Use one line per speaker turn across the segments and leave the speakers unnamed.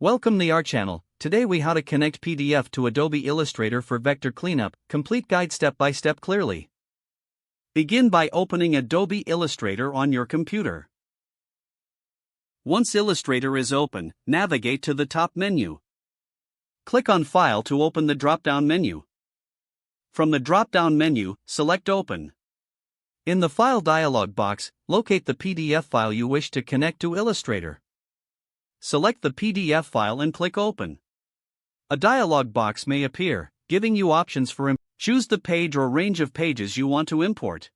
Welcome to our channel. Today we how to connect PDF to Adobe Illustrator for vector cleanup. Complete guide step by step clearly. Begin by opening Adobe Illustrator on your computer. Once Illustrator is open, navigate to the top menu. Click on File to open the drop-down menu. From the drop-down menu, select Open. In the File dialog box, locate the PDF file you wish to connect to Illustrator. Select the PDF file and click Open. A dialog box may appear, giving you options for choose the page or range of pages you want to import.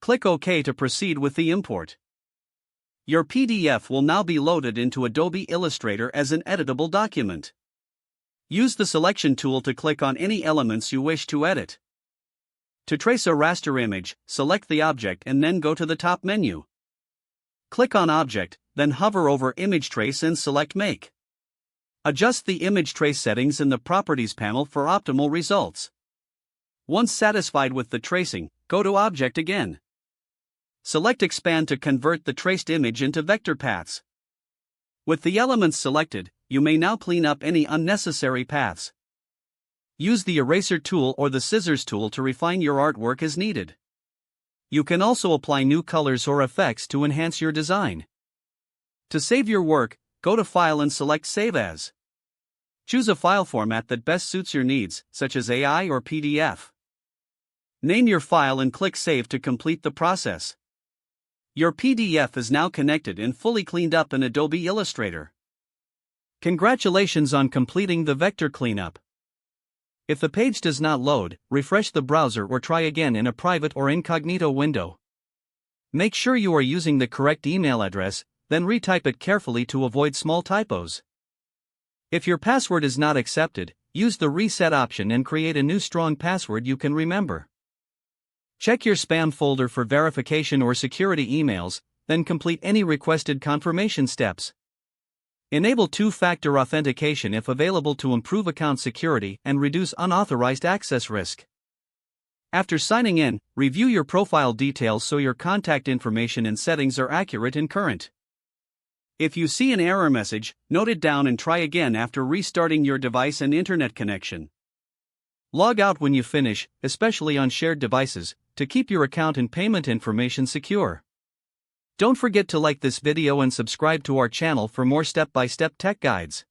Click OK to proceed with the import. Your PDF will now be loaded into Adobe Illustrator as an editable document. Use the selection tool to click on any elements you wish to edit. To trace a raster image, select the object and then go to the top menu. Click on Object, then hover over Image Trace and select Make. Adjust the image trace settings in the Properties panel for optimal results. Once satisfied with the tracing, go to Object again. Select Expand to convert the traced image into vector paths. With the elements selected, you may now clean up any unnecessary paths. Use the Eraser tool or the Scissors tool to refine your artwork as needed. You can also apply new colors or effects to enhance your design. To save your work, go to File and select Save As. Choose a file format that best suits your needs, such as AI or PDF. Name your file and click Save to complete the process. Your PDF is now connected and fully cleaned up in Adobe Illustrator. Congratulations on completing the vector cleanup. If the page does not load, refresh the browser or try again in a private or incognito window. Make sure you are using the correct email address, then retype it carefully to avoid small typos. If your password is not accepted, use the reset option and create a new strong password you can remember. Check your spam folder for verification or security emails, then complete any requested confirmation steps. Enable two-factor authentication if available to improve account security and reduce unauthorized access risk. After signing in, review your profile details so your contact information and settings are accurate and current. If you see an error message, note it down and try again after restarting your device and internet connection. Log out when you finish, especially on shared devices, to keep your account and payment information secure. Don't forget to like this video and subscribe to our channel for more step-by-step tech guides.